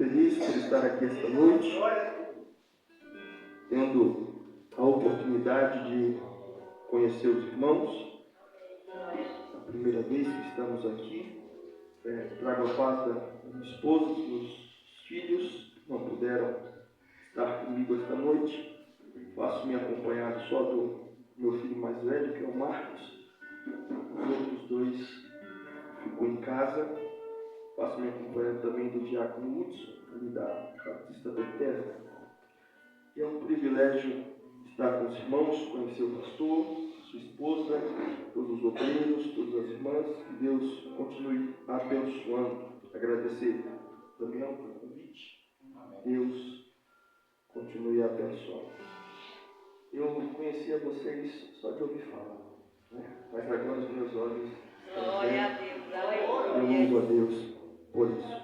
feliz por estar aqui esta noite, tendo a oportunidade de conhecer os irmãos. A primeira vez que estamos aqui, trago a paz da minha esposa, dos filhos que não puderam estar comigo esta noite. Faço-me acompanhado só do meu filho mais velho, que é o Marcos. Os outros dois ficam em casa. Faço-me acompanhado também do diácono Hudson, ali da Batista Bethesda. E é um privilégio estar com os irmãos, conhecer o pastor, sua esposa, todos os obreiros, todas as irmãs. Que Deus continue abençoando. Agradecer Damião pelo convite. Deus continue abençoando. Eu conhecia vocês só de ouvir falar, né? Mas agora os meus olhos estão vendo. Eu louvo a Deus por isso.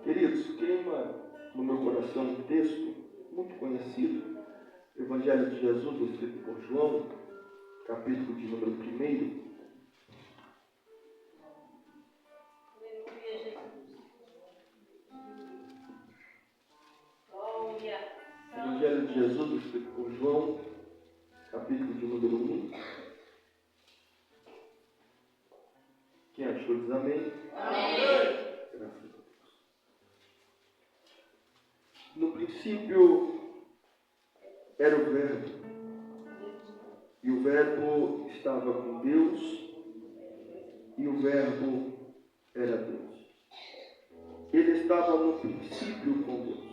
Queridos, queima no meu coração um texto muito conhecido, Evangelho de Jesus, escrito por João, capítulo de número 1. Evangelho de Jesus, escrito por João, capítulo de número 1. Quem achou diz amém? Amém. Graças a Deus. No princípio era o Verbo, e o Verbo estava com Deus, e o Verbo era Deus. Ele estava no princípio com Deus.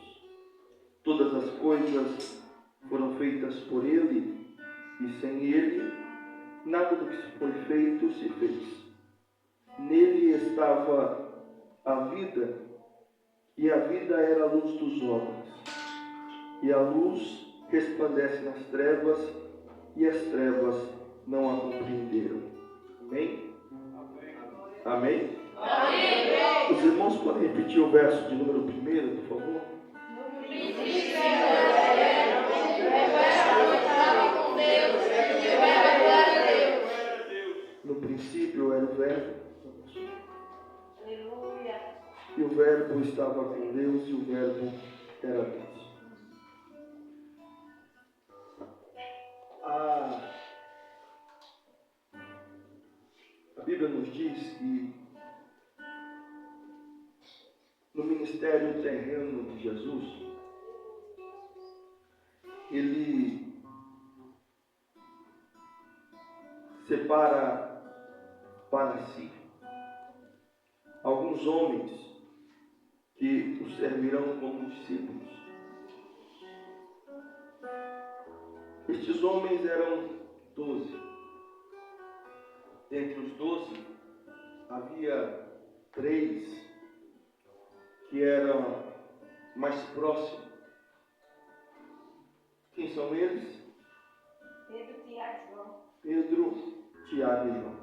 Todas as coisas foram feitas por Ele, e sem Ele, nada do que foi feito se fez. Nele estava a vida, e a vida era a luz dos homens. E a luz resplandece nas trevas, e as trevas não a compreenderam. Amém? Amém? Amém? Os irmãos podem repetir o verso de número 1, por favor? No princípio era o Verbo, estava com Deus, e o Verbo era Deus. No princípio era o Verbo. Aleluia. E o Verbo estava com Deus, e o Verbo era Deus. A Bíblia nos diz que no ministério terreno de Jesus, Ele separa para si alguns homens que o servirão como discípulos. Estes homens eram 12. Dentre os 12, havia 3 que eram mais próximos. Quem são eles? Pedro, Tiago e João. Pedro, Tiago e João.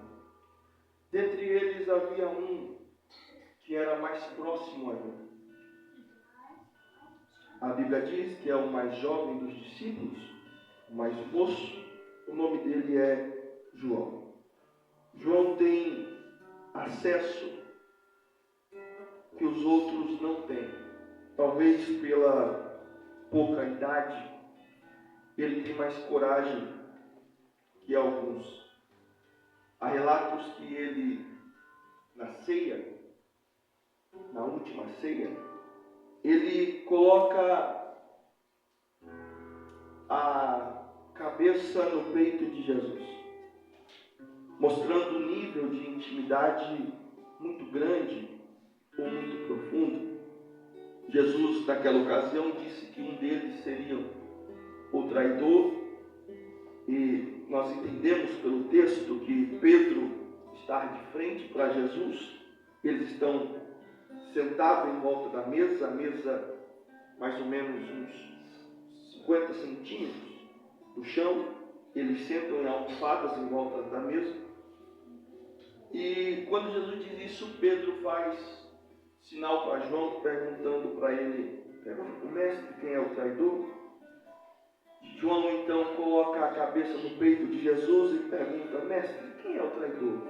Dentre eles havia um que era mais próximo ainda. A Bíblia diz que é o mais jovem dos discípulos, o mais moço. O nome dele é João. João tem acesso que os outros não têm. Talvez pela pouca idade, ele tem mais coragem que alguns. Há relatos que ele, na ceia, na última ceia, ele coloca a cabeça no peito de Jesus, mostrando um nível de intimidade muito grande ou muito profundo. Jesus, naquela ocasião, disse que um deles seria o traidor, e nós entendemos pelo texto que Pedro está de frente para Jesus. Eles estão sentados em volta da mesa, a mesa mais ou menos uns 50 centímetros do chão. Eles sentam em almofadas em volta da mesa. E quando Jesus diz isso, Pedro faz sinal para João, perguntando para ele, o mestre, quem é o traidor? João então coloca a cabeça no peito de Jesus e pergunta, mestre, quem é o traidor?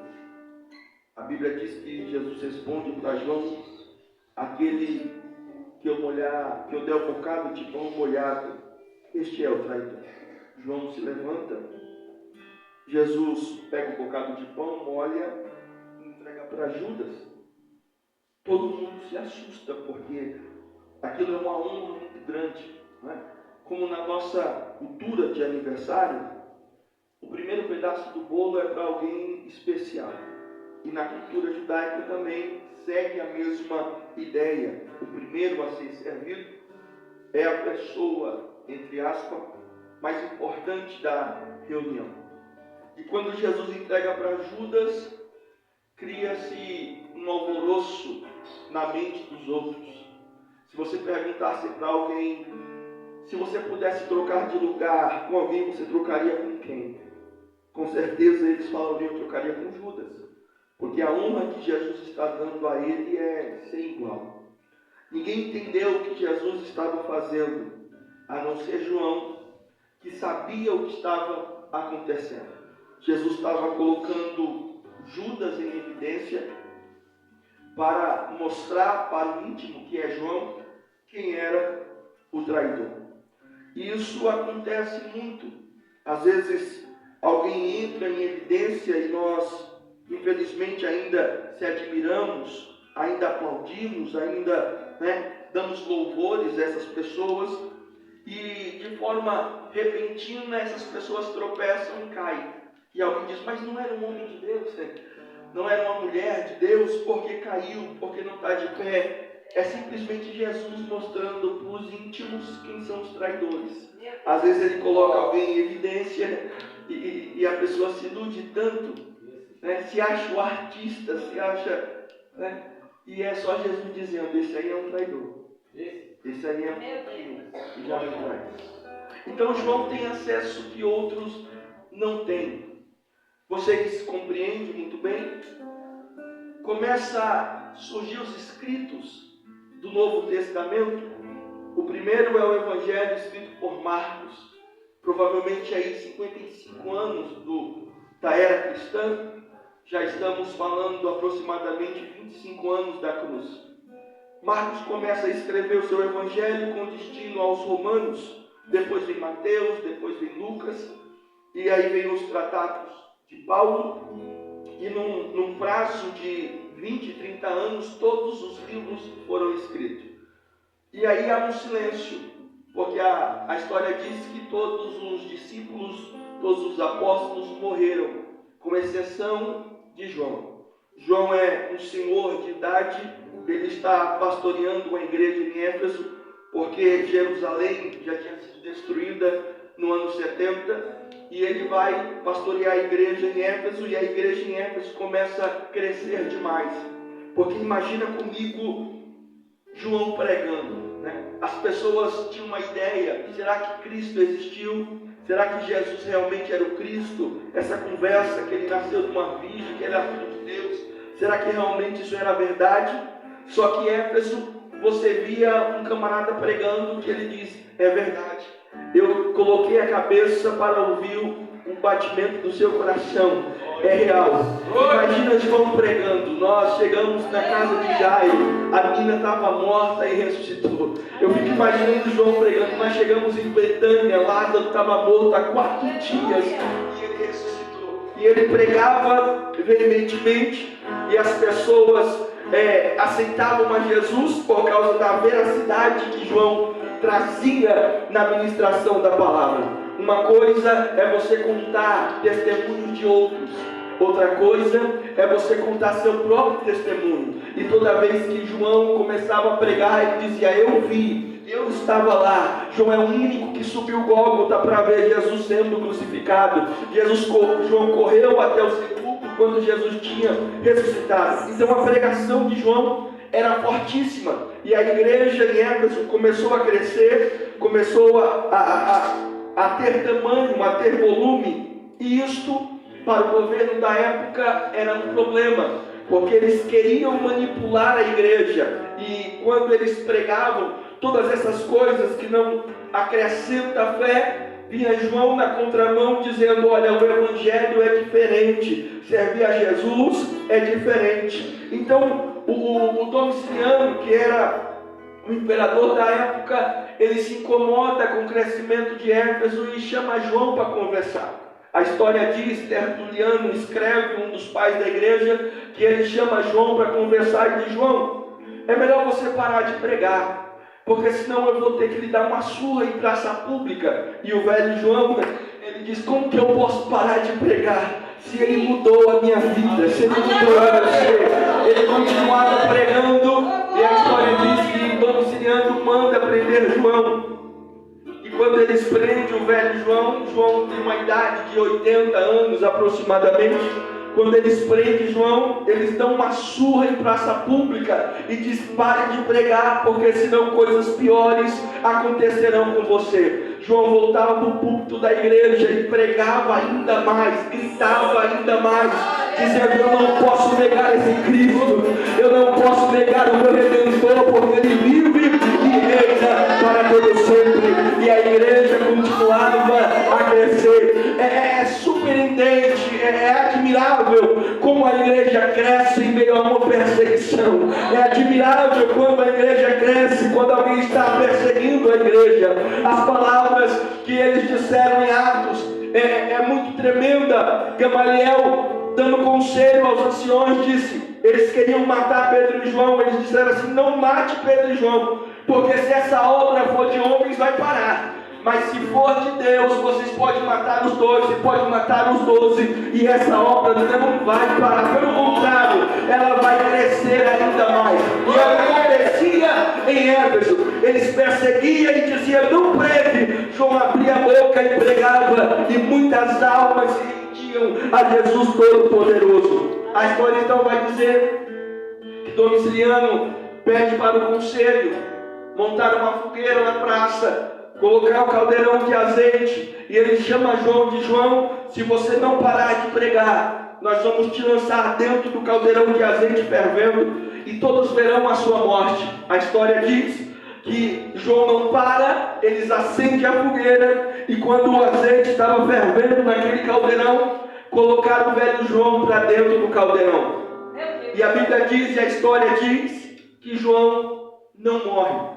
A Bíblia diz que Jesus responde para João, aquele que eu der o bocado de pão molhado, este é o traidor. João se levanta, Jesus pega o bocado de pão, molha e entrega para Judas. Todo mundo se assusta, porque aquilo é uma honra muito grande, não é? Como na nossa cultura de aniversário, o primeiro pedaço do bolo é para alguém especial. E na cultura judaica também segue a mesma ideia. O primeiro a ser servido é a pessoa, entre aspas, mais importante da reunião. E quando Jesus entrega para Judas, cria-se um alvoroço na mente dos outros. Se você perguntasse para alguém, se você pudesse trocar de lugar com alguém, você trocaria com quem? Com certeza eles falariam, eu trocaria com Judas. Porque a honra que Jesus está dando a ele é sem igual. Ninguém entendeu o que Jesus estava fazendo, a não ser João, que sabia o que estava acontecendo. Jesus estava colocando Judas em evidência para mostrar para o íntimo, que é João, quem era o traidor. E isso acontece muito. Às vezes alguém entra em evidência e nós, infelizmente, ainda se admiramos, ainda aplaudimos, ainda damos louvores a essas pessoas, e de forma repentina essas pessoas tropeçam e caem. E alguém diz, mas não era um homem de Deus, não era uma mulher de Deus, porque caiu, porque não está de pé. É simplesmente Jesus mostrando para os íntimos quem são os traidores. Às vezes ele coloca alguém em evidência e a pessoa se ilude tanto, se acha o artista, se acha, e é só Jesus dizendo, esse aí é um traidor. Esse aí é um que já me trai. Então João tem acesso que outros não têm. Vocês compreendem muito bem? Começa a surgir os escritos do Novo Testamento. O primeiro é o Evangelho escrito por Marcos. Provavelmente aí 55 anos da era cristã. Já estamos falando aproximadamente 25 anos da cruz. Marcos começa a escrever o seu Evangelho com destino aos romanos. Depois vem Mateus, depois vem Lucas. E aí vem os tratados de Paulo. E num prazo de 20, 30 anos, todos os livros foram escritos. E aí há um silêncio, porque a história diz que todos os discípulos, todos os apóstolos morreram, com exceção de João. João é um senhor de idade, ele está pastoreando uma igreja em Éfeso, porque Jerusalém já tinha sido destruída no ano 70, e ele vai pastorear a igreja em Éfeso, e a igreja em Éfeso começa a crescer demais. Porque imagina comigo João pregando, As pessoas tinham uma ideia, será que Cristo existiu? Será que Jesus realmente era o Cristo? Essa conversa que ele nasceu de uma virgem, que ele era filho de Deus, será que realmente isso era verdade? Só que em Éfeso você via um camarada pregando que ele diz, é verdade. Eu coloquei a cabeça para ouvir o batimento do seu coração. É real. Imagina João pregando. Nós chegamos na casa de Jairo, a menina estava morta e ressuscitou. Eu fico imaginando João pregando. Nós chegamos em Betânia, Lázaro estava morto há 4 dias e ele ressuscitou. E ele pregava veementemente e as pessoas aceitavam a Jesus por causa da veracidade que João trazia na ministração da palavra. Uma coisa é você contar testemunhos de outros, outra coisa é você contar seu próprio testemunho. E toda vez que João começava a pregar, ele dizia, eu vi, eu estava lá. João é o único que subiu o Gólgota para ver Jesus sendo crucificado. João correu até o sepulcro quando Jesus tinha ressuscitado. Então a pregação de João era fortíssima, e a igreja em Éfeso começou a crescer, começou a ter tamanho, a ter volume, e isto para o governo da época era um problema, porque eles queriam manipular a igreja, e quando eles pregavam todas essas coisas que não acrescentam a fé, vinha João na contramão dizendo, olha, o evangelho é diferente, servir a Jesus é diferente. Então o Domiciano, que era O imperador da época, ele se incomoda com o crescimento de Éfeso e chama João para conversar. A história diz, Tertuliano escreve, um dos pais da igreja, que ele chama João para conversar e diz: João, é melhor você parar de pregar, porque senão eu vou ter que lhe dar uma surra em praça pública. E o velho João, ele diz: como que eu posso parar de pregar se ele mudou a minha vida, se ele mudou a você? Ele continuava pregando, e a história diz que Domiciano manda prender João. E quando eles prendem o velho João, João tem uma idade de 80 anos aproximadamente. Quando eles prendem João, eles dão uma surra em praça pública e diz: pare de pregar, porque senão coisas piores acontecerão com você. João voltava para o púlpito da igreja e pregava ainda mais, gritava ainda mais, dizendo: eu não posso negar esse Cristo, eu não posso negar o meu Redentor, porque ele vive e reina para todo sempre. E a igreja continuava a crescer. É surpreendente, é admirável como a igreja cresce em meio a uma perseguição. É admirável quando a igreja cresce, quando alguém está perseguindo a igreja. As palavras que eles disseram em Atos é muito tremenda. Gamaliel, dando conselho aos anciões, disse: eles queriam matar Pedro e João. Eles disseram assim: não mate Pedro e João, porque se essa obra for de homens vai parar, mas se for de Deus, vocês podem matar os dois, você pode matar os 12, e essa obra não vai parar, pelo contrário, ela vai crescer ainda mais. E ela acontecia em Éfeso. Eles perseguiam e diziam: não pregue. João abria a boca e pregava, e muitas almas se rendiam a Jesus Todo-Poderoso. A história então vai dizer que Domiciano pede para o conselho montar uma fogueira na praça, colocar um caldeirão de azeite, e ele chama João de: João, se você não parar de pregar, nós vamos te lançar dentro do caldeirão de azeite fervendo, e todos verão a sua morte. A história diz que João não para, eles acendem a fogueira, e quando o azeite estava fervendo naquele caldeirão, colocaram o velho João para dentro do caldeirão. E a Bíblia diz, e a história diz, que João não morre.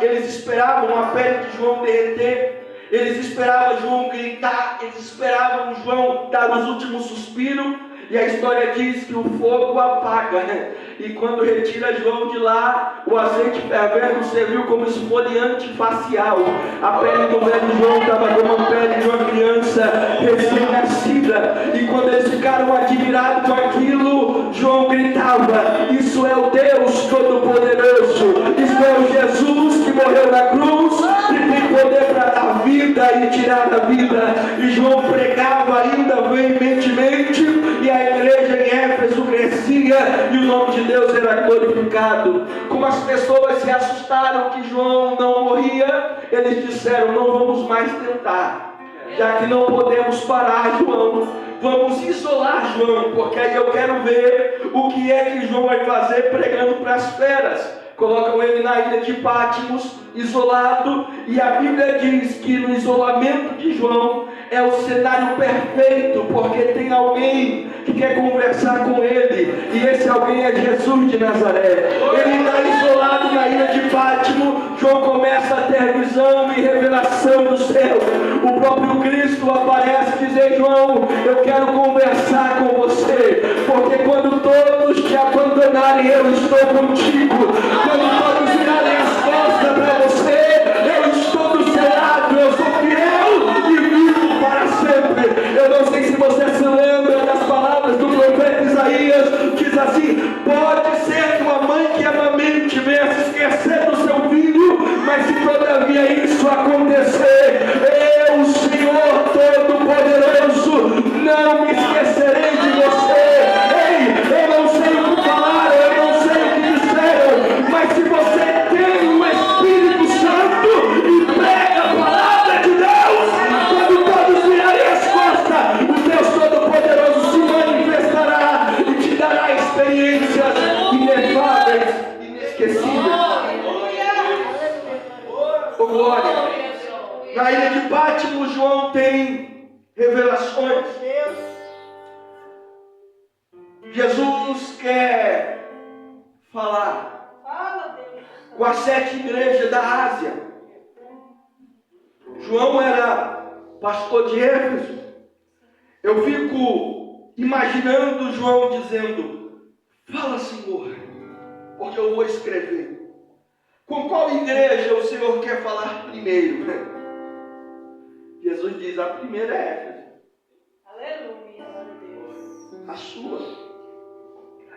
Eles esperavam a pele de João derreter, eles esperavam João gritar, eles esperavam João dar os últimos suspiros, e a história diz que o fogo apaga, né? E quando retira João de lá, o azeite fervendo serviu como esfoliante facial. A pele do velho João estava como a pele de uma criança recém-nascida, e quando eles ficaram admirados com aquilo, João gritava: isso é o Deus Todo-Poderoso, isso é o Jesus que morreu na cruz e tem poder para dar vida e tirar a vida. E João pregava ainda veementemente, e a igreja em Éfeso crescia, e o nome de Deus era glorificado. Como as pessoas se assustaram que João não morria, eles disseram: não vamos mais tentar, já que não podemos parar João, vamos isolar João, porque aí eu quero ver o que é que João vai fazer pregando para as feras. Colocam ele na ilha de Patmos, isolado, e a Bíblia diz que no isolamento de João é o cenário perfeito, porque tem alguém que quer conversar com ele, e esse alguém é Jesus de Nazaré. Ele está isolado na ilha de Patmos. João começa a ter visão e revelação do céu. O próprio Cristo aparece e diz: João, eu quero conversar com você, porque quando todos te abandonarem, eu estou contigo. Quando todos virarem as costas para você, eu estou do seu lado, eu sou fiel e vivo para sempre. Eu não sei se você se lembra das palavras do profeta Isaías, diz assim: pode ser que uma mãe que amamente venha se esquecer do seu filho, mas se todavia isso acontecer, eu, Senhor Todo-Poderoso, não me esquecerei de você. Ei, eu não sei o que falar, eu não sei o que disseram, mas se você tem o Espírito Santo e prega a palavra de Deus, quando todos virarem as costas, o Deus Todo-Poderoso se manifestará e te dará experiências inefáveis, inesquecíveis. Oh, glória! Na ilha de Patmos, João tem revelações. Jesus quer falar. com as 7 igrejas da Ásia. João era pastor de Éfeso. Eu fico imaginando João dizendo: fala, Senhor, porque eu vou escrever. Com qual igreja o Senhor quer falar primeiro? Jesus diz: a primeira é Éfeso. Aleluia, Deus. A sua.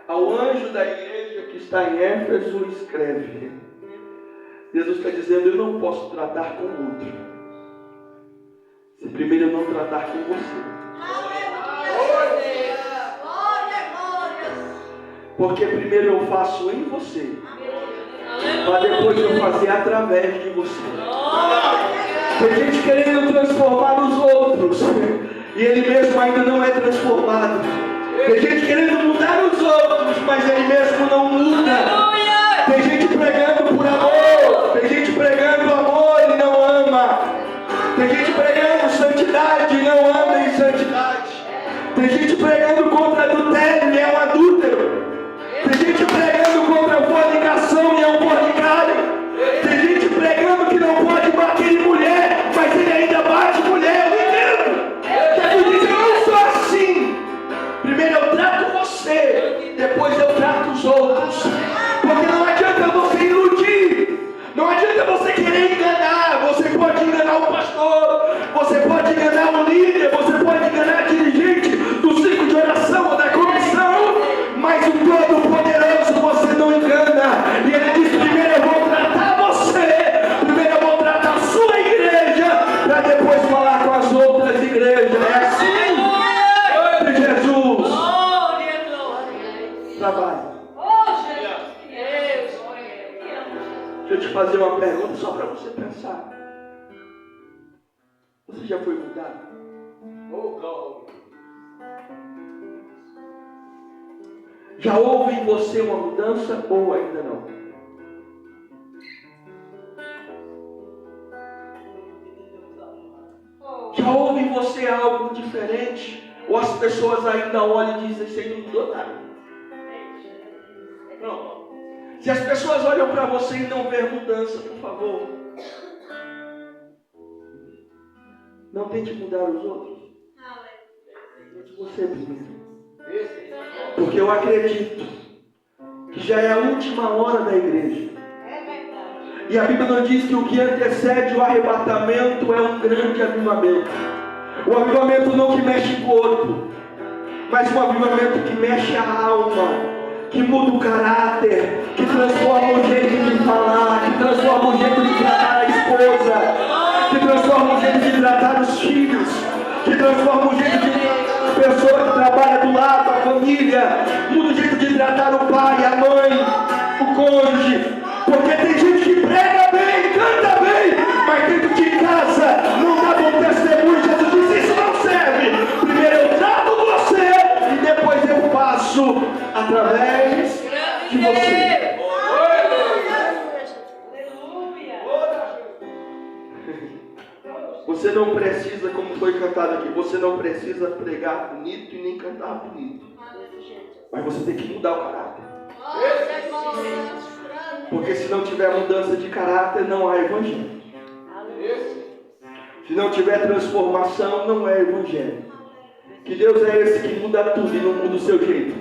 Ao anjo da igreja que está em Éfeso, escreve. Jesus está dizendo: eu não posso tratar com outro se primeiro eu não tratar com você. Aleluia, glória. Porque primeiro eu faço em você, para depois eu fazer através de você. Tem gente querendo transformar os outros e ele mesmo ainda não é transformado. Tem gente querendo mudar os outros, mas ele mesmo não muda. Tem gente pregando por amor, tem gente pregando amor e não ama. Tem gente pregando santidade e não anda em santidade. Tem gente pregando contra adultério e é um adúltero. Tem gente pregando contra a fornicação e é um fornicário. Tem gente pregando que não pode bater em mulher, mas ele ainda bate mulher. Eu entendo. Jesus diz: eu não sou assim. Primeiro eu trato você, depois eu trato os outros. Porque não adianta você iludir, não adianta você querer enganar. Você pode enganar o pastor, você pode enganar o líder, você pode enganar a dirigente do ciclo de oração ou da comissão, mas o Todo-Poderoso você não engana. E ele diz: primeiro eu vou tratar você, primeiro eu vou tratar a sua igreja, para depois falar com as outras igrejas. É assim que Jesus trabalha. Deixa eu te fazer uma pergunta só para você pensar. Você já foi mudado? Já houve em você uma mudança ou ainda não? Já houve em você algo diferente? Ou as pessoas ainda olham e dizem: você não mudou nada? Não. Se as pessoas olham para você e não vêem mudança, por favor, não tente mudar os outros. Mude você primeiro. Porque eu acredito que já é a última hora da igreja. E a Bíblia não diz que o que antecede o arrebatamento é um grande avivamento. O avivamento não que mexe o corpo, mas um avivamento que mexe a alma, que muda o caráter, que transforma o jeito de falar, que transforma o jeito de tratar a esposa, que transforma o jeito de tratar os filhos, que transforma o jeito de tratar a pessoa que trabalha do lado, a família, muda o jeito de tratar o pai, a mãe, o cônjuge. Porque tem gente que prega bem, canta bem, mas dentro de casa não dá bom testemunho. Jesus disse: isso não serve. Primeiro eu trato você e depois eu faço através de você. Você não precisa, como foi cantado aqui, você não precisa pregar bonito e nem cantar bonito. Mas você tem que mudar o caráter. Porque se não tiver mudança de caráter, não há evangelho. Se não tiver transformação, não é evangelho. Que Deus é esse que muda tudo e não muda o seu jeito?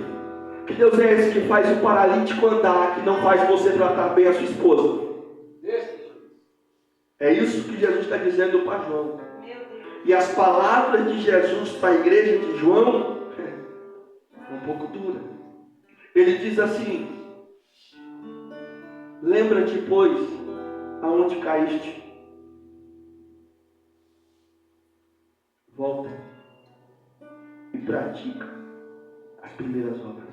Que Deus é esse que faz o paralítico andar, que não faz você tratar bem a sua esposa? É isso que Jesus está dizendo para João. E as palavras de Jesus para a igreja de João é um pouco dura. Ele diz assim: lembra-te, pois, aonde caíste. Volta e pratica as primeiras obras.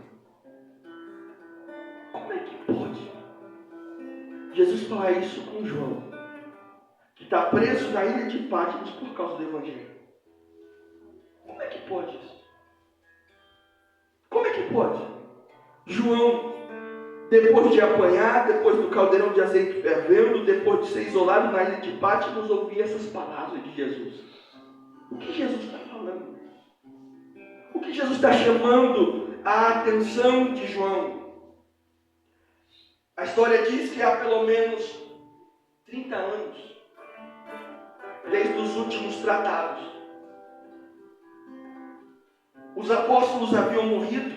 Como é que pode Jesus falar isso com João, que está preso na ilha de Patmos por causa do Evangelho? Como é que pode isso? Como é que pode? João, depois de apanhar, depois do caldeirão de azeite fervendo, depois de ser isolado na ilha de Patmos, ouvir essas palavras de Jesus. O que Jesus está falando? O que Jesus está chamando a atenção de João? A história diz que há pelo menos 30 anos, desde os últimos tratados, os apóstolos haviam morrido,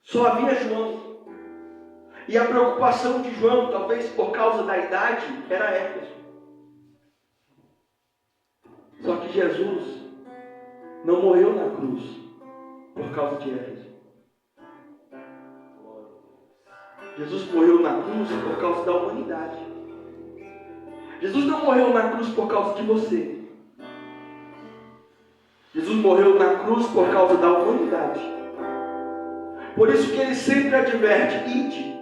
só havia João. E a preocupação de João, talvez por causa da idade, era Éfeso. Só que Jesus não morreu na cruz por causa de Éfeso. Jesus morreu na cruz por causa da humanidade. Jesus não morreu na cruz por causa de você. Jesus morreu na cruz por causa da humanidade. Por isso que ele sempre adverte: ide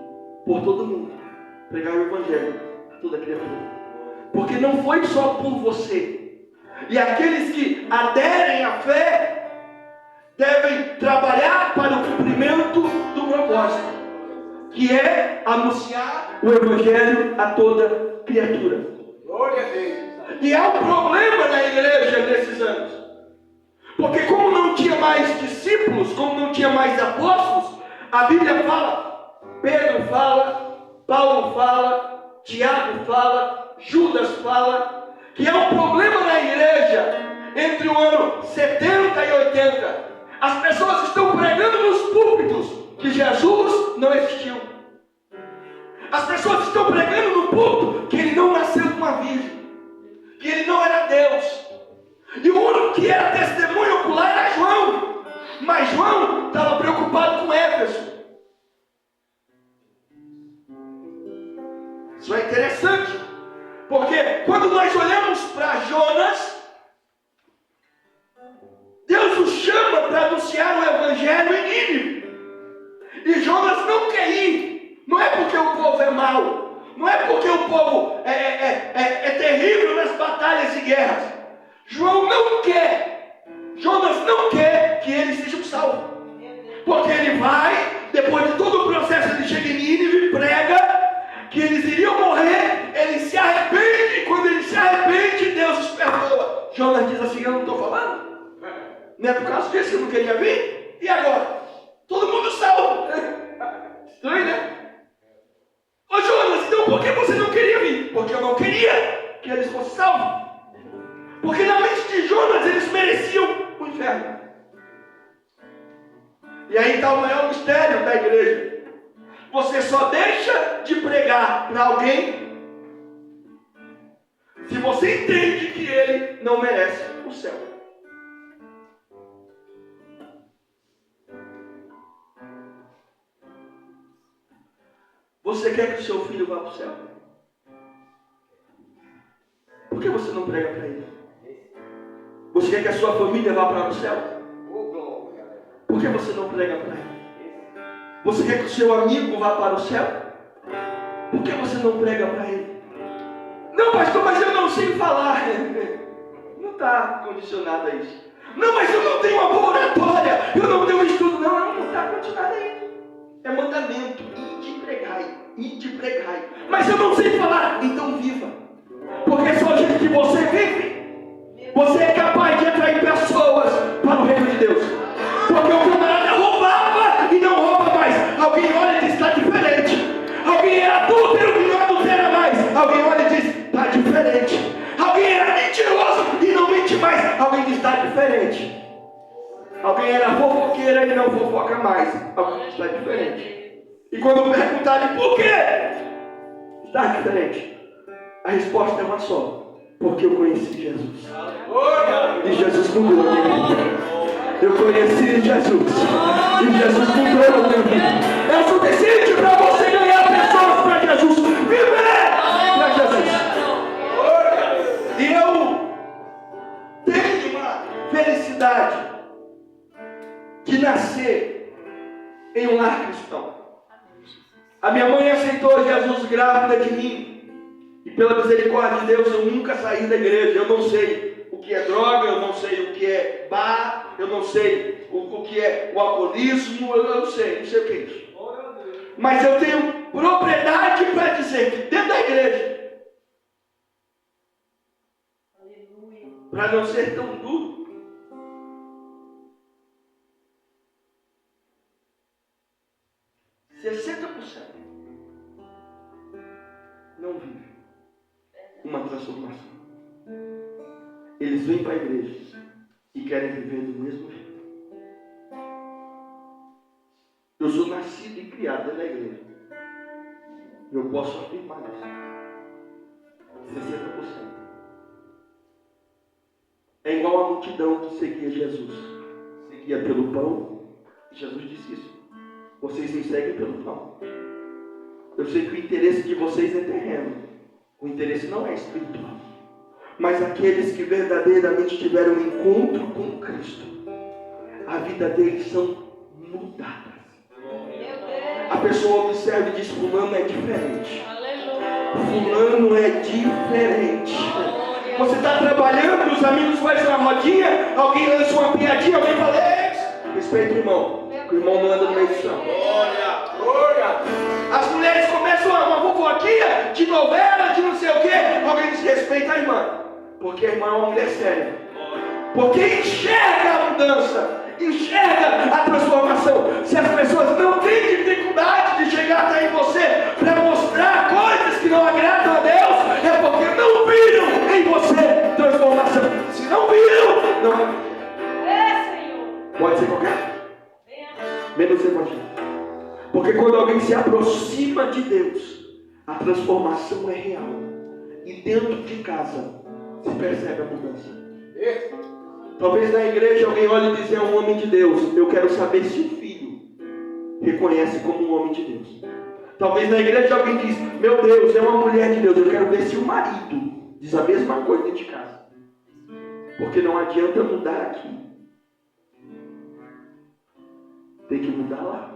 por todo mundo, pregar o evangelho a toda criatura. Porque não foi só por você. E aqueles que aderem à fé devem trabalhar para o cumprimento do propósito, que é anunciar o evangelho a toda criatura. Glória a Deus. E há um problema na igreja nesses anos. Porque como não tinha mais discípulos, como não tinha mais apóstolos, a Bíblia fala, Pedro fala, Paulo fala, Tiago fala, Judas fala, que há um problema na igreja entre o ano 70 e 80. As pessoas estão pregando nos púlpitos que Jesus não existiu. As pessoas estão pregando no púlpito que ele não nasceu de uma virgem, que ele não era Deus. E o único que era testemunho ocular era João. Mas João estava preocupado com Éfeso. Isso é interessante, porque quando nós olhamos para Jonas, Deus o chama para anunciar o evangelho em Nínive. E Jonas não quer ir. Não é porque o povo é mau, não é porque o povo é terrível nas batalhas e guerras. João não quer, Jonas não quer que eles sejam salvos. Porque ele vai, depois de todo o processo, ele chega em Nínive, prega que eles iriam morrer, ele se arrepende, e quando ele se arrepende, Deus os perdoa. Jonas diz assim: eu não estou falando? Não é por causa disso que eu não queria vir? E agora? Todo mundo salvo. Estranho, né? Ô Jonas, então por que você não queria vir? Porque eu não queria que eles fossem salvos. Porque na mente de Jonas eles mereciam o inferno. E aí está o maior mistério da igreja. Você só deixa de pregar para alguém se você entende que ele não merece o céu. Você quer que o seu filho vá para o céu? Por que você não prega para ele? Você quer que a sua família vá para o céu? Por que você não prega para ele? Você quer que o seu amigo vá para o céu? Por que você não prega para ele? Não, pastor, mas eu não sei falar. Não está condicionado a isso. Não, mas eu não tenho uma boa oratória, eu não tenho estudo. Não está condicionado a isso. É mandamento: ide e pregai. Mas eu não sei falar, então viva. Porque só gente que você vive, você é capaz de atrair pessoas para o reino de Deus. Porque o camarada roubava e não rouba mais. Alguém olha e diz: está diferente. Alguém era adúltero e não adultera mais. Alguém olha e diz: está diferente. Alguém era mentiroso e não mente mais. Alguém diz: está diferente. Alguém era fofoqueira e não fofoca mais. Alguém diz: está diferente. E quando perguntarem por quê, está diferente, a resposta é uma só: porque eu conheci Jesus. E Jesus mudou a minha vida. Eu conheci Jesus. E Jesus mudou a minha vida. É o suficiente para você ganhar pessoas para Jesus. Viver para Jesus. E eu tenho uma felicidade de nascer em um lar cristão. A minha mãe aceitou Jesus grávida de mim. E pela misericórdia de Deus eu nunca saí da igreja. Eu não sei o que é droga, eu não sei o que é bar, eu não sei o que é o alcoolismo, eu não sei o que é isso. Mas eu tenho propriedade para dizer que dentro da igreja, para não ser tão duro, não vivem uma transformação. Eles vêm para a igreja e querem viver do mesmo jeito. Eu sou nascido e criado dentro da igreja. Eu posso afirmar isso. 60%. É igual a multidão que seguia Jesus. Seguia pelo pão. Jesus disse isso. Vocês me seguem pelo pão. Eu sei que o interesse de vocês é terreno. O interesse não é espiritual. Mas aqueles que verdadeiramente tiveram um encontro com Cristo, a vida deles são mudadas. A pessoa observa e diz: fulano é diferente. Fulano é diferente. Você está trabalhando, os amigos fazem uma rodinha, alguém lança uma piadinha, alguém fala: respeita o irmão, que o irmão não anda no meio do chão. As mulheres começam uma fofoquinha de novela, de não sei o quê, alguém diz: respeita a irmã, porque a irmã é uma mulher séria. Porque enxerga a mudança, enxerga a transformação. Se as pessoas não têm dificuldade de chegar até em você para mostrar coisas que não agradam a Deus, é porque não viram em você transformação. Se não viram, não. Pode ser qualquer, menos evangélico. Porque quando alguém se aproxima de Deus, a transformação é real. E dentro de casa se percebe a mudança. Talvez na igreja alguém olhe e diz: é um homem de Deus. Eu quero saber se o filho reconhece como um homem de Deus. Talvez na igreja alguém diz: meu Deus, é uma mulher de Deus. Eu quero ver se o marido diz a mesma coisa dentro de casa. Porque não adianta mudar aqui. Tem que mudar lá.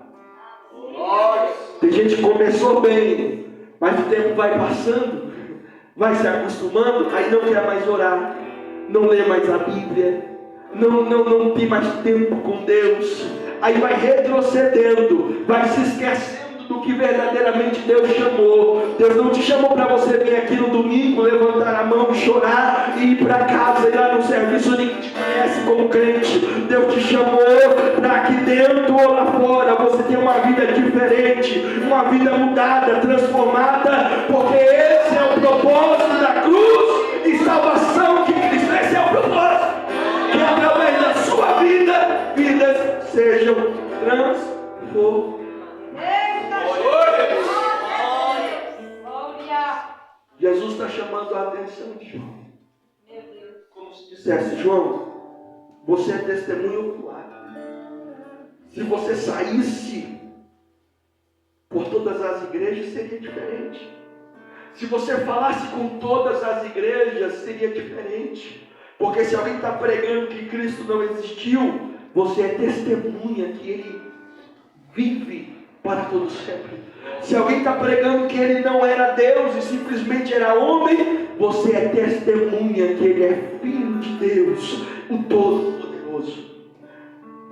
Tem gente que começou bem, mas o tempo vai passando, vai se acostumando, aí não quer mais orar, não lê mais a Bíblia, não tem mais tempo com Deus, aí vai retrocedendo, vai se esquecendo do que verdadeiramente Deus chamou. Deus não te chamou para você vir aqui no domingo, levantar a mão, chorar e ir para casa, ir lá no serviço, ninguém te conhece como crente. Deus te chamou para aqui dentro ou lá fora você ter uma vida diferente, uma vida mudada, transformada, porque esse é o propósito da cruz e salvação de Cristo. Esse é o propósito, que através da sua vida, vidas sejam transformadas. Jesus está chamando a atenção de João. Como se dissesse: João, você é testemunho ocular. Se você saísse por todas as igrejas, seria diferente. Se você falasse com todas as igrejas, seria diferente. Porque se alguém está pregando que Cristo não existiu, você é testemunha que Ele vive para todo sempre. Se alguém está pregando que Ele não era Deus e simplesmente era homem, você é testemunha que Ele é Filho de Deus, o Todo-Poderoso.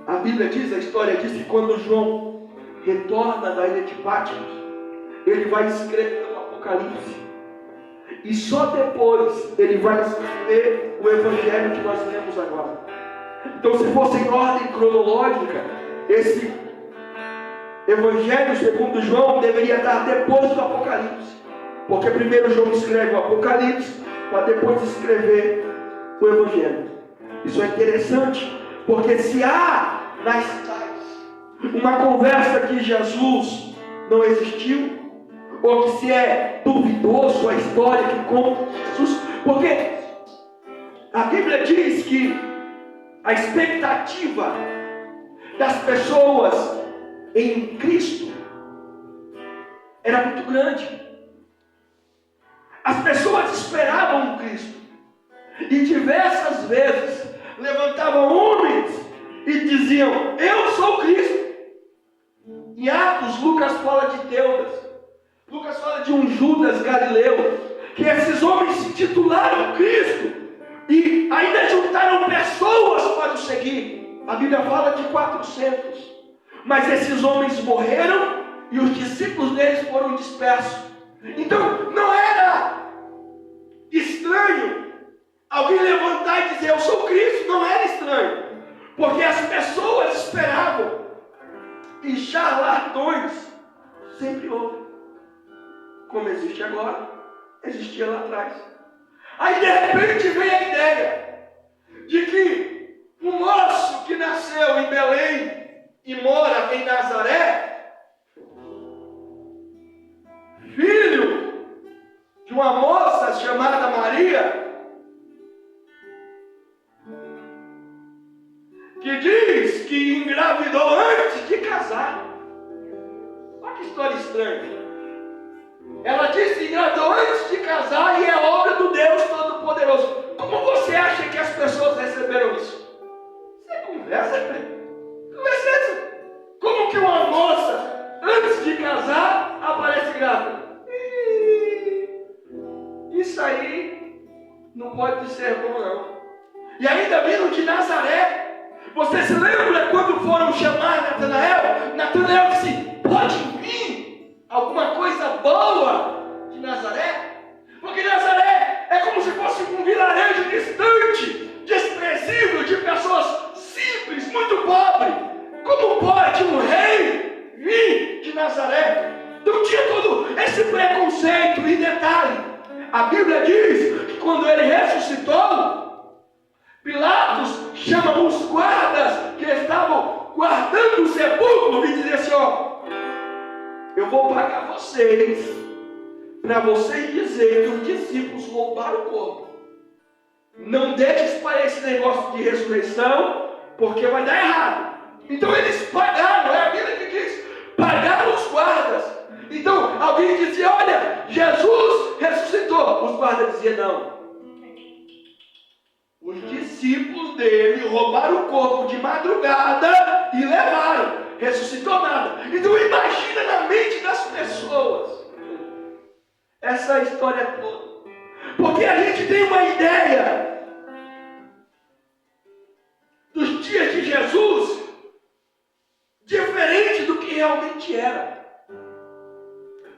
A Bíblia diz, a história diz que quando João retorna da ilha de Patmos, ele vai escrever o Apocalipse. E só depois ele vai escrever o Evangelho que nós lemos agora. Então, se fosse em ordem cronológica, esse Evangelho segundo João deveria estar depois do Apocalipse. Porque primeiro João escreve o Apocalipse para depois escrever o Evangelho. Isso é interessante, porque se há nas cidades uma conversa que Jesus não existiu, ou que se é duvidoso a história que conta Jesus, porque a Bíblia diz que a expectativa das pessoas em Cristo era muito grande. As pessoas esperavam Cristo e diversas vezes levantavam homens e diziam: eu sou Cristo. Em Atos, Lucas fala de Teudas, Lucas fala de um Judas Galileu, que esses homens se titularam Cristo e ainda juntaram pessoas para o seguir. A Bíblia fala de 400, mas esses homens morreram e os discípulos deles foram dispersos. Então não era estranho alguém levantar e dizer: eu sou Cristo. Não era estranho, porque as pessoas esperavam. E charlatões sempre houve, como existe agora. existia lá atrás. Aí de repente vem a ideia de que o moço que nasceu em Belém e mora em Nazaré, filho de uma moça chamada Maria, que diz que engravidou antes de casar. Olha que história estranha. Ela disse que engravidou antes de casar e é obra do Deus Todo-Poderoso. Como você acha que as pessoas receberam isso? Isso é conversa, velho. Conversa é essa. Como que uma moça, antes de casar, aparece grávida? Isso aí não pode ser bom, não. E ainda vindo de Nazaré. Você se lembra quando foram chamar Natanael? Natanael disse, pode vir alguma coisa boa de Nazaré? Porque Nazaré é como se fosse um vilarejo distante, desprezível, de pessoas simples, muito pobres. Como pode um rei vir de Nazaré? Então tinha todo esse preconceito. E detalhe, a Bíblia diz que quando ele ressuscitou, Pilatos chama os guardas que estavam guardando o sepulcro e diz assim, ó, eu vou pagar vocês para vocês dizerem que os discípulos roubaram o corpo. Não deixe para esse negócio de ressurreição, porque vai dar errado. Então eles pagaram, é a Bíblia que diz, pagaram os guardas. Então alguém dizia, olha, Jesus ressuscitou. Os guardas diziam, não. Os discípulos dele roubaram o corpo de madrugada e levaram. Ressuscitou nada. Então imagina na mente das pessoas essa história toda. Porque a gente tem uma ideia dos dias de Jesus diferente do que realmente era.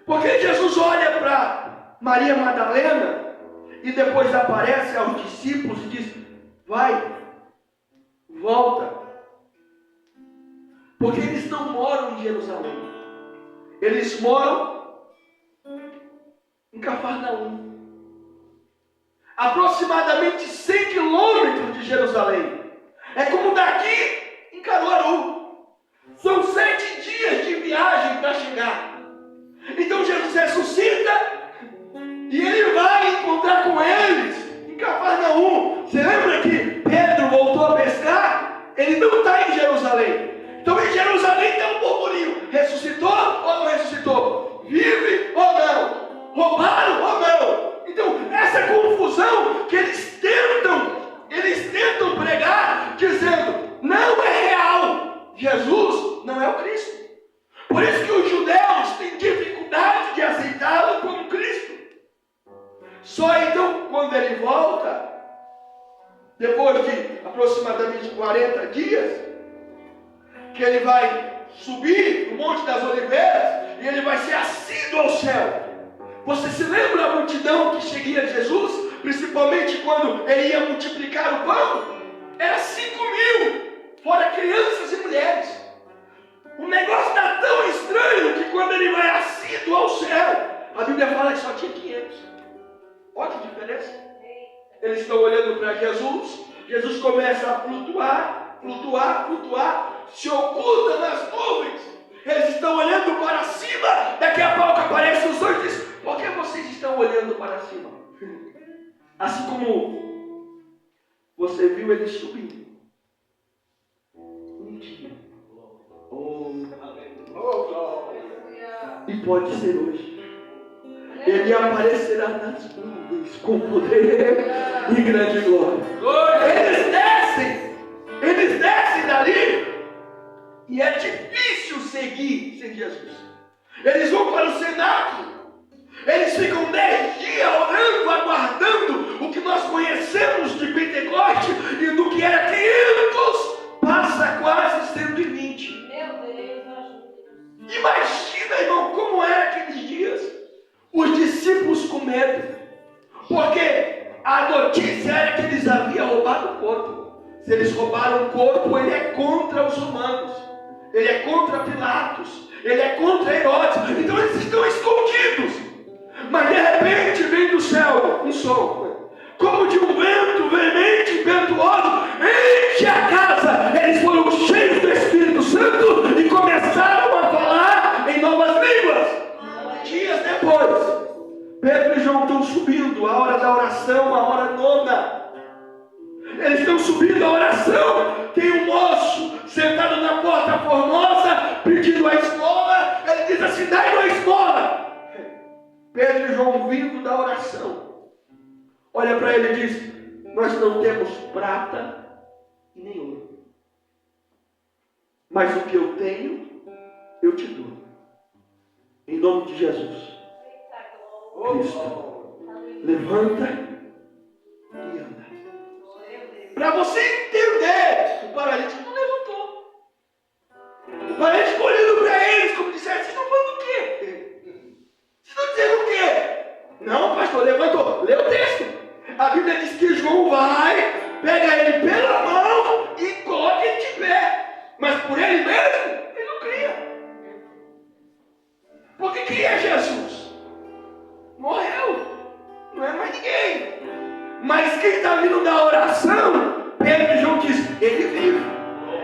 Porque Jesus olha para Maria Madalena e depois aparece aos discípulos e diz, vai, volta. Porque eles não moram em Jerusalém. Eles moram em Cafarnaum. Aproximadamente 100 quilômetros de Jerusalém. É como daqui em Caruaru. São 7 dias de viagem para chegar. Então Jesus ressuscita e ele vai encontrar com eles em Cafarnaum. Você lembra que Pedro voltou a pescar? Ele não está em Jerusalém. Então em Jerusalém tem um burburinho. Ressuscitou ou não ressuscitou? Vive ou não? Roubaram ou não? Então essa confusão que eles tentam pregar, dizendo, não é real. Jesus não é o Cristo. Por isso que os judeus têm dificuldade de aceitá-lo como Cristo. Só então, quando ele volta, depois de aproximadamente 40 dias, que ele vai subir no Monte das Oliveiras e ele vai ser ascido ao céu. Você se lembra a multidão que seguia Jesus? Principalmente quando ele ia multiplicar o pão? Era 5.000, fora crianças e mulheres. O negócio está tão estranho que quando ele vai ascido ao céu, a Bíblia fala que só tinha 500. Olha que diferença. Eles estão olhando para Jesus. Jesus começa a flutuar, se oculta nas nuvens. Eles estão olhando para cima. Daqui a pouco aparecem os anjos e diz, por que vocês estão olhando para cima? Assim como você viu ele subindo. Um dia. E pode ser hoje. Ele aparecerá nas nuvens com poder e grande glória. Eles descem dali. E é difícil seguir sem Jesus. Eles vão para o cenáculo. Eles ficam 10 dias orando, aguardando o que nós conhecemos de Pentecoste e do que era 500, passa quase 120. Meu Deus, ajuda. Imagina, irmão, como eram aqueles dias. Os discípulos com medo. Porque a notícia era que eles haviam roubado o corpo. Se eles roubaram o corpo, ele é contra os romanos. Ele é contra Pilatos. Ele é contra Herodes. Então eles estão escondidos. Mas de repente vem do subindo a hora da oração, a hora nona. Eles estão subindo a oração. Tem um moço sentado na porta formosa, pedindo a esmola. Ele diz assim: dai uma esmola. Pedro e João vindo da oração, olha para ele e diz: nós não temos prata e nem ouro, mas o que eu tenho, eu te dou. Em nome de Jesus, Cristo, levanta e anda. Para você entender, o paralítico não levantou. O paralítico olhando para eles, como dissesse: vocês estão falando o quê? Vocês estão dizendo o quê? Não, pastor, levantou. Lê o texto. A Bíblia diz que João vai, pega ele pela mão e coloca ele de pé. Mas por ele mesmo, ele não cria. Porque quem é Jesus? Morreu. Não é mais ninguém. Mas quem está vindo da oração, Pedro e João diz: ele vive,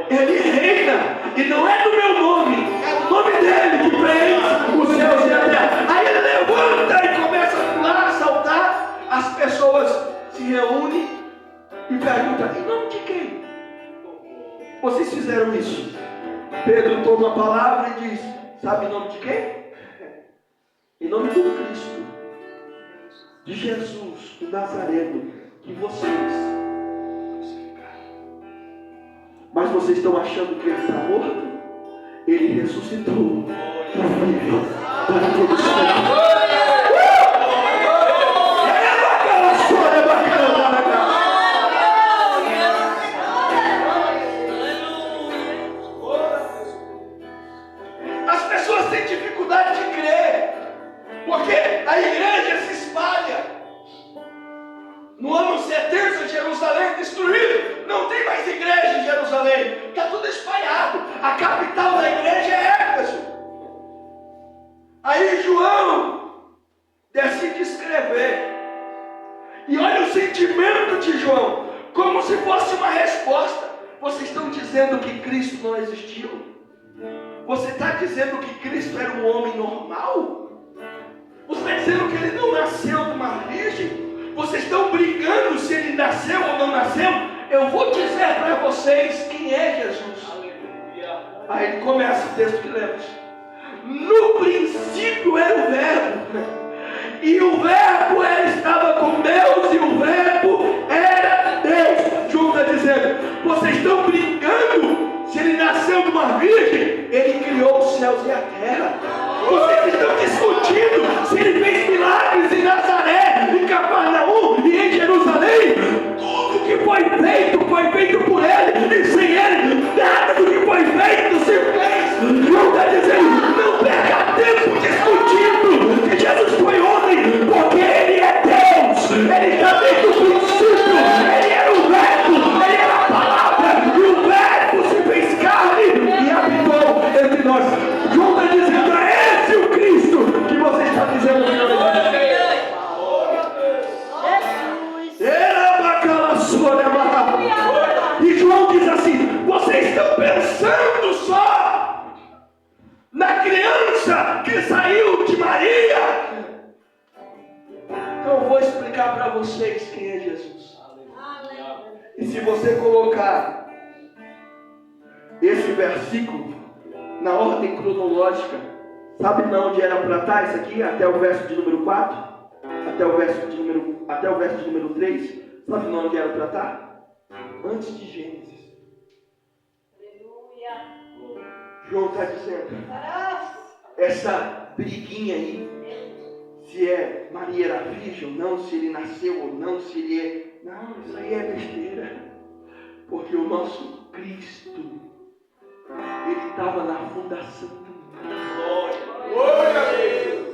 ele reina, e não é do meu nome, é o nome dele que fez os céus e a terra. Aí ele levanta e começa a pular, a saltar. As pessoas se reúnem e perguntam: em nome de quem vocês fizeram isso? Pedro toma a palavra e diz: sabe em nome de quem? Em nome do Cristo, de Jesus, do Nazareno, que vocês crucificaram. Mas vocês estão achando que ele está morto? Ele ressuscitou. Para todos sempre. As pessoas têm dificuldade de crer, porque a igreja se espalha. No ano 70, Jerusalém destruído, não tem mais igreja em Jerusalém, está tudo espalhado. A capital da igreja é Éfeso. Aí João decide escrever, e olha o sentimento de João, como se fosse uma resposta. Vocês estão dizendo que Cristo não existiu? Você está dizendo que Cristo era um homem normal? Você está dizendo que ele não nasceu de uma virgem? Vocês estão brigando se ele nasceu ou não nasceu? Eu vou dizer para vocês quem é Jesus. Aleluia. Aí ele começa o texto que lemos. No princípio era o Verbo, e o Verbo estava com Deus, e o Verbo era Deus. João está dizendo: vocês estão brincando se ele nasceu de uma virgem? Ele criou os céus e a terra. Vocês estão discutindo se ele fez milagres em Nazaré, em Cafarnaum e em Jerusalém. Tudo que foi feito por ele, e sem ele, nada do que foi feito se fez. João está dizendo: não perca tempo discutindo que Jesus foi homem, porque ele é Deus. Ele está desde o princípio, ele era o Verbo, ele era a palavra, e o Verbo se fez carne e habitou entre nós. João está dizendo: é esse o Cristo que você está dizendo que não é. E João diz assim: vocês estão pensando só na criança que saiu de Maria? Então eu vou explicar para vocês quem é Jesus. E se você colocar esse versículo na ordem cronológica, sabe de onde era para estar isso aqui? Até o verso de número 4, até o verso de número 3, sabe de onde era para estar? Antes de Gênesis. Aleluia. João está dizendo: essa briguinha aí, se é Maria era virgem ou não, se ele nasceu ou não, se ele é... Não, isso aí é besteira. Porque o nosso Cristo, ele estava na fundação do mundo. Glória a Deus.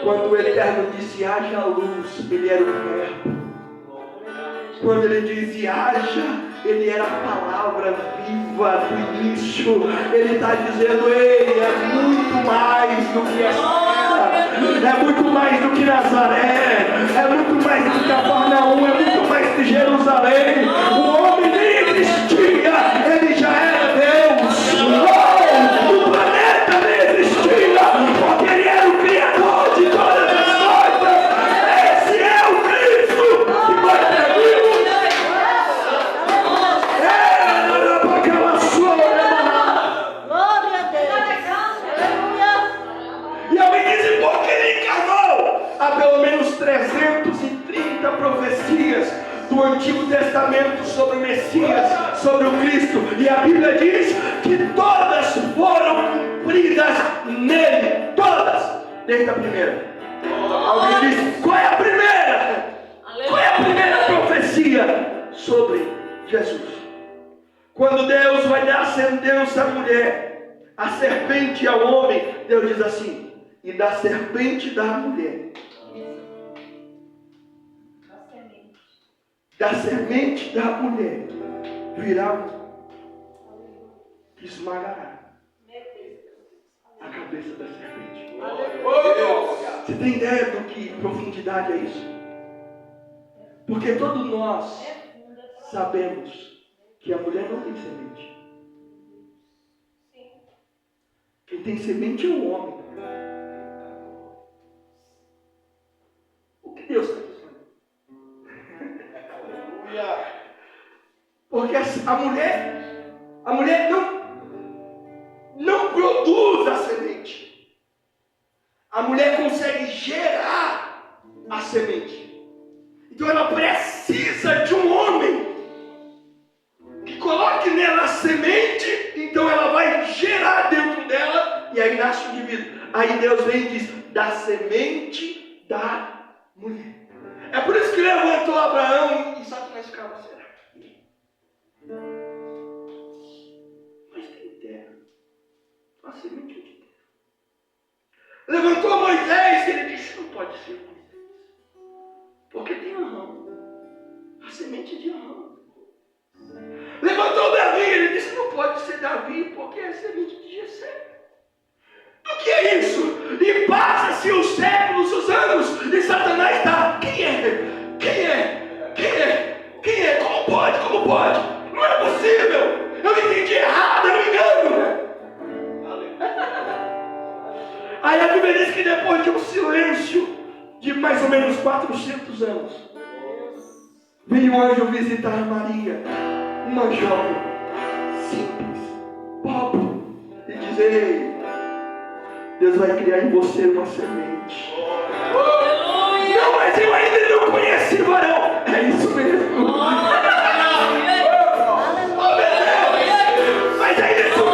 Quando o Eterno disse: haja luz, ele era o Verbo. Quando ele disse: haja, ele era a palavra viva do início. Ele está dizendo: ei, é muito mais do que essa, é muito mais do que Nazaré, é muito mais do que Cafarnaum, é muito mais que Jerusalém. O homem nem existia, ele já era Deus. Oh, o planeta nem existia, porque ele era o Criador de todas as coisas. 330 profecias do Antigo Testamento sobre o Messias, sobre o Cristo, e a Bíblia diz que todas foram cumpridas nele, todas, desde a primeira. Alguém diz, qual é a primeira? Qual é a primeira profecia sobre Jesus? Quando Deus vai dar sentença à mulher, a serpente ao homem, Deus diz assim, e da serpente da mulher, da semente da mulher, virá que esmagará a cabeça da serpente. Você tem ideia do que profundidade é isso? Porque todos nós sabemos que a mulher não tem semente. Quem tem semente é o homem. O que Deus está dizendo? Porque a mulher não produz a semente. A mulher consegue gerar a semente. Então ela precisa de um homem que coloque nela a semente, então ela vai gerar dentro dela, e aí nasce o indivíduo. Aí Deus vem e diz, da semente da mulher. É por isso que levantou Abraão e Satanás ficava, será que? Mas tem terra, a semente de terra. Levantou Moisés e ele disse, não pode ser Moisés, porque tem Arão, a semente de Arão. Levantou Davi e ele disse, não pode ser Davi, porque é a semente de Jessé. O que é isso? E passa-se os séculos, os anos, e Satanás está, quem é? Como pode? Não é possível, eu entendi errado, eu me engano. Aí a Bíblia diz que depois de um silêncio de mais ou menos 400 anos, veio um anjo visitar Maria, uma jovem, simples, pobre, e dizer, ei, Deus vai criar em você uma semente. Não, mas eu ainda não conheci o varão. É isso mesmo. Mas é isso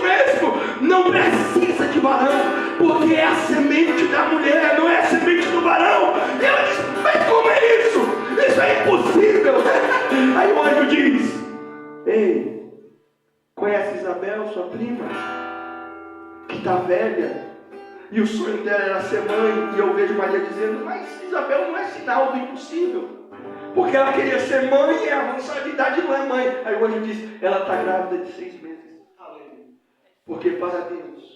mesmo. Não precisa de varão, porque é a semente da mulher, não é a semente do varão. E ela diz, mas como é isso? Isso é impossível. Aí o anjo diz, ei, conhece Isabel, sua prima? Que está velha, e o sonho dela era ser mãe, e eu vejo Maria dizendo, mas Isabel não é sinal do impossível, porque ela queria ser mãe e avançar de idade não é mãe. Aí o anjo diz, ela está grávida de 6 meses, porque para Deus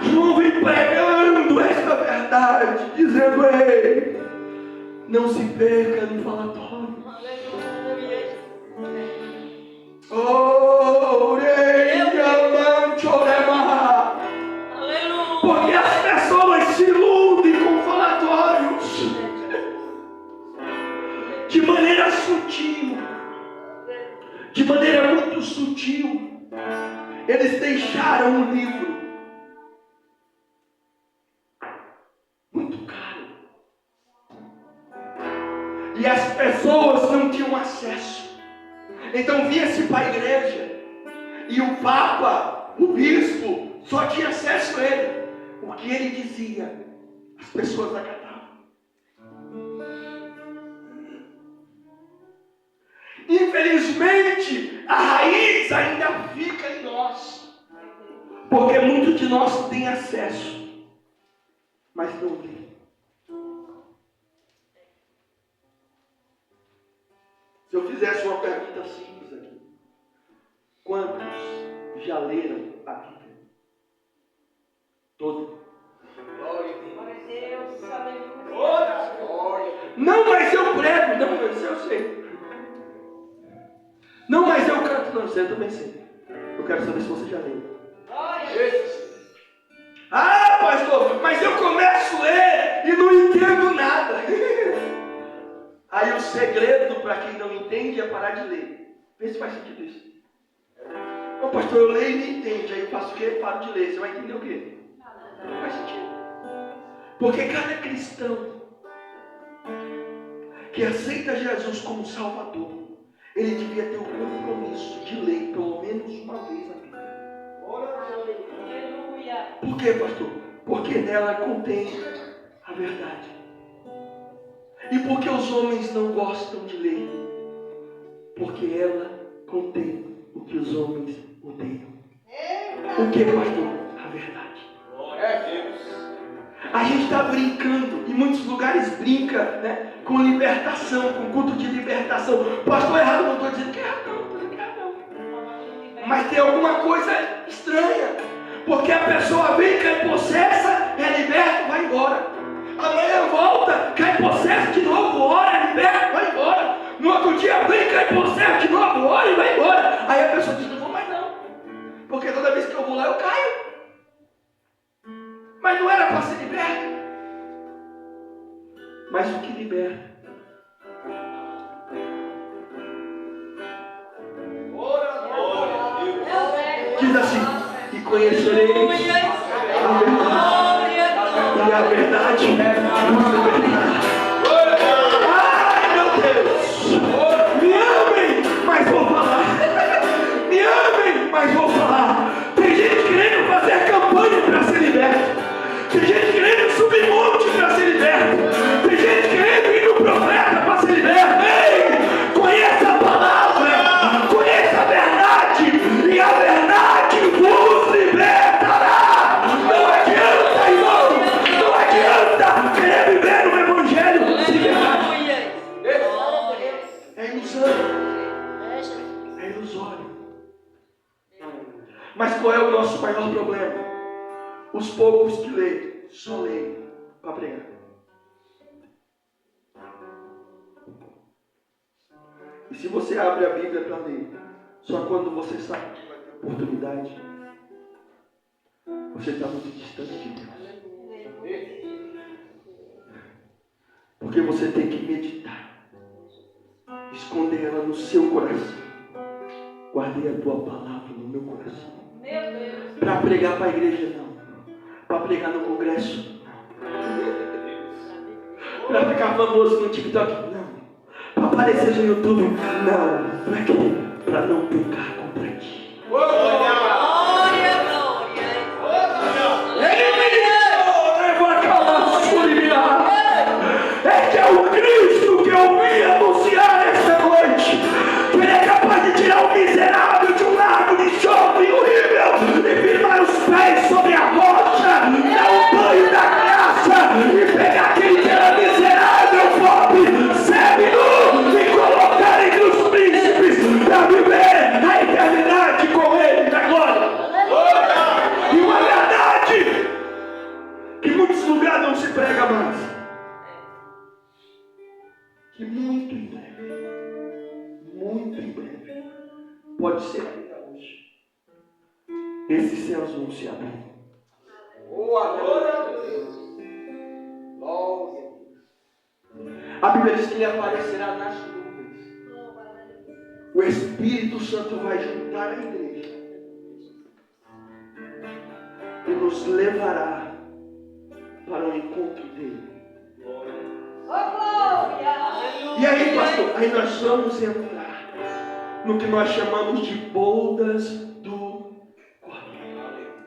João vem pregando esta verdade, dizendo, ei, não se perca no falatório. Porque as pessoas se iludem com falatórios de maneira sutil, de maneira muito sutil. Eles deixaram o livro muito caro, e as pessoas não tinham acesso. Então vinha-se para a igreja, e o Papa, o bispo, só tinha acesso a ele. O que ele dizia, as pessoas acatavam. Infelizmente, a raiz ainda fica em nós, porque muitos de nós têm acesso, mas não lê. Se eu fizesse uma pergunta simples aqui, já leram a Bíblia? Toda. Glória a Deus, aleluia. Não, mas eu prego. Não, mas eu sei. Não, mas eu canto. Não, eu também sei. Eu quero saber se você já leu. Ah, pastor, mas eu começo a ler e não entendo nada. Aí o segredo para quem não entende é parar de ler. Vê se faz sentido isso. Não, pastor, eu leio e não entende. Aí eu faço o quê? Paro de ler. Você vai entender o quê? Não faz sentido. Porque cada cristão que aceita Jesus como Salvador, ele devia ter o compromisso de ler pelo menos uma vez a Bíblia. Aleluia. Por quê, pastor? Porque nela contém a verdade. E por que os homens não gostam de ler? Porque ela contém o que os homens odeiam. O que, pastor? A verdade. A gente está brincando, em muitos lugares brinca, né, com libertação, com culto de libertação. Pastor, errado, não estou dizendo que é errado, não estou dizendo que é errado, não. Mas tem alguma coisa estranha, porque a pessoa vem, cai possessa, é liberta, vai embora. Amanhã volta, cai possesso de novo, ora, liberta, vai embora. No outro dia vem, cai possesso de novo, ora e vai embora. Aí a pessoa diz, não vou mais não, porque toda vez que eu vou lá eu caio. Mas não era para ser liberto. Mas o que liberta? Diz assim, e conhecereis a verdade, e a verdade nos libertará. Ai, meu Deus! Me amem, mas vou falar. Me amem, mas vou falar. Tem gente querendo fazer campanha para ser liberto. Tem gente querendo subir monte para ser liberto. Tem gente querendo ir no profeta para ser liberto. Ei, conheça a palavra, conheça a verdade, e a verdade vos libertará. Não adianta, irmão, não adianta querer viver no evangelho sem verdade. É ilusão, é ilusório. Mas qual é o nosso maior problema? Os poucos que leem, só leem para pregar. E se você abre a Bíblia para ler, só quando você sabe que vai ter oportunidade, você está muito distante de Deus. Porque você tem que meditar, esconder ela no seu coração. Guardei a tua palavra no meu coração. Para pregar para a igreja, não. Para pregar no congresso, não. Para ficar famoso no TikTok, não. Para aparecer no YouTube, não. Para quê? Para não pecar contra ti. Ele me disse, eu vou acabar fulminar. Este é o Cristo que eu vim anunciar esta noite. Que ele é capaz de tirar o miserável de um lago de chofre horrível e firmar os pés sobre a rocha, dar um banho da graça e pegar aquele que era miserável, pobre, cego e colocar entre os príncipes para viver a eternidade com ele na glória. E uma verdade que em muitos lugares não se prega mais, que muito em breve, pode ser ainda hoje, esses céus vão se abrir. A Bíblia diz que ele aparecerá nas nuvens. O Espírito Santo vai juntar a igreja e nos levará para o encontro dele. E aí, pastor, aí nós vamos entrar no que nós chamamos de bodas do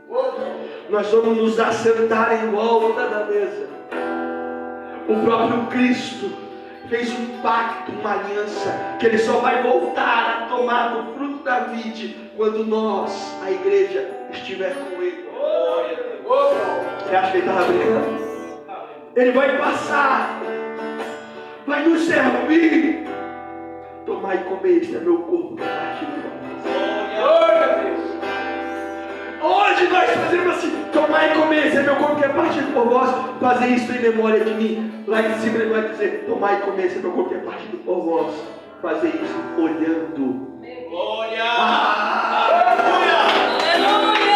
Cordeiro. Nós vamos nos assentar em volta da mesa. O próprio Cristo fez um pacto, uma aliança, que ele só vai voltar a tomar do fruto da vide quando nós, a igreja, estiver com ele. Você acha que ele estava brincando? Ele vai passar, vai nos servir. Tomar e comer, este é meu corpo para partir do hoje nós fazemos assim: tomar e comer, esse é meu corpo que é partido por vós, fazer isso em memória de mim. Lá em cima ele vai dizer: tomar e comer, esse é meu corpo que é partido por vós, fazer isso olhando. Glória!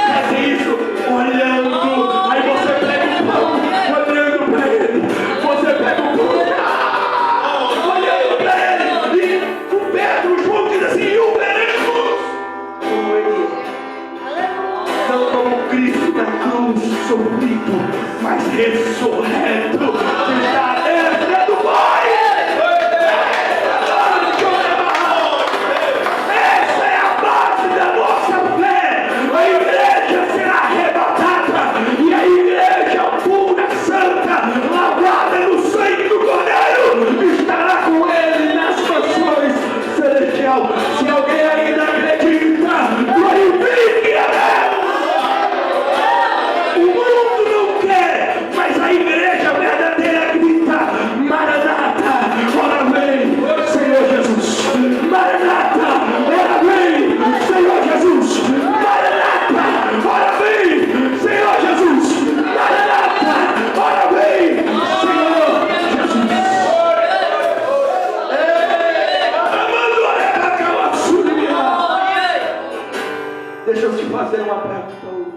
Fazer isso olhando. Aí você pega o pão, olhando para ele. Você pega o pão, olhando para ele. E o Pedro junto diz assim: e o veremos como ele é. Não como Cristo na cruz sofrido, mas ressurreto. Está dentro do Pai. Essa é a base da nossa fé. A igreja será arrebatada e a igreja pura, santa, lavada no sangue do Cordeiro, estará com ele nas mansões celestiais. Se alguém ainda acredita, glorifique a Deus. O mundo não quer, mas a igreja verdadeira grita: Maranata, ora vem, Senhor Jesus. Maranata, ora vem, Senhor Jesus. Maranata, ora vem, Senhor Jesus. Maranata, ora vem, Senhor Jesus. Deixa eu te fazer uma pergunta hoje.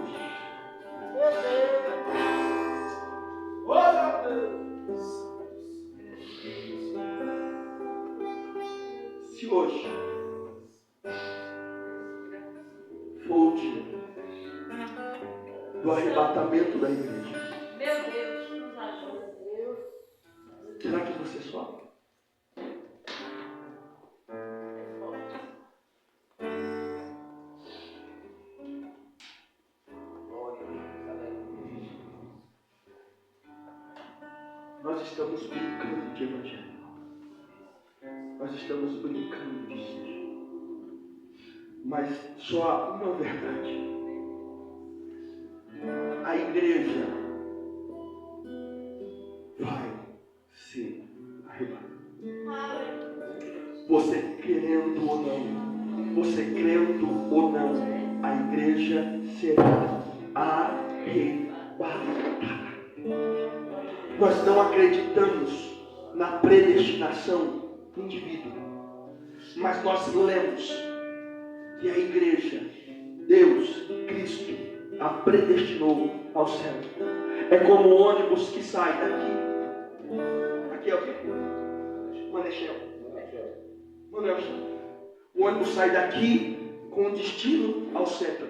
Se hoje for o dia do arrebatamento da igreja, Meu Deus, nos ajuda. será que você sobe? Nós estamos brincando de evangelho. Nós estamos brincando de ser. Mas só há uma verdade. A igreja vai ser arrebatada. Você querendo ou não, você crendo ou não, a igreja será arrebatada. Nós não acreditamos na predestinação do indivíduo, mas nós lemos que a igreja, Deus, Cristo, a predestinou ao céu. É como o ônibus que sai daqui. Aqui é o quê? Manechel. O ônibus sai daqui com destino ao centro.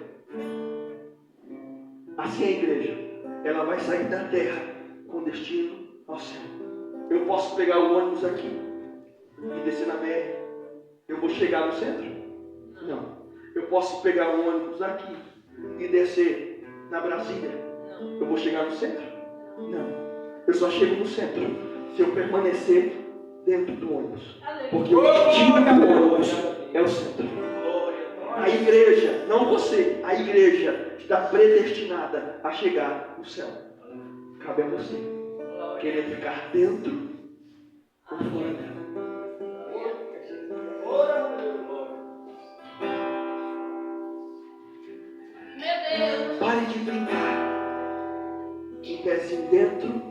Assim é a igreja. Ela vai sair da terra com destino ao céu. Eu posso pegar o ônibus aqui e descer na BR. Eu vou chegar no centro? Não. Eu posso pegar o ônibus aqui e descer na Brasília. Eu vou chegar no centro? Não. Eu só chego no centro se eu permanecer dentro do ônibus. Porque o destino do ônibus é o centro. A igreja, não você, a igreja está predestinada a chegar no céu. Cabe a você querer ficar dentro ou fora dela. Pare de brincar. Um pezinho dentro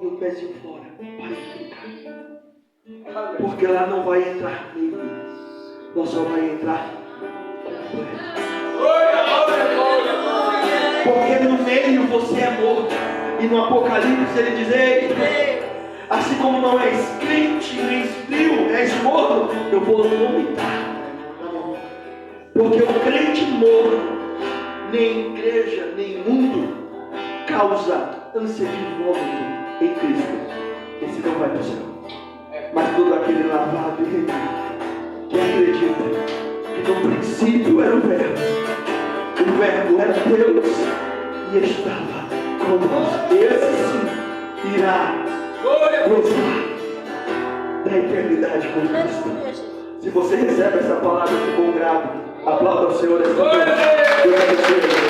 e um pezinho fora. Pare de brincar. Porque lá não vai entrar meio. Lá só vai entrar completo. Porque no meio você é morto. E no Apocalipse ele diz: ei, assim como não és crente, nem frio, és morto, eu vou vomitar. Porque o crente morto, nem igreja, nem mundo, causa ânsia de vômito em Cristo. Esse não vai para o céu. Mas todo aquele lavado e remido, que acredita que no princípio era o verbo era Deus e estava conosco. Esse sim irá gozar da eternidade com Cristo. Se você recebe essa palavra de bom grado, aplauda o Senhor esta noite. Deus abençoe.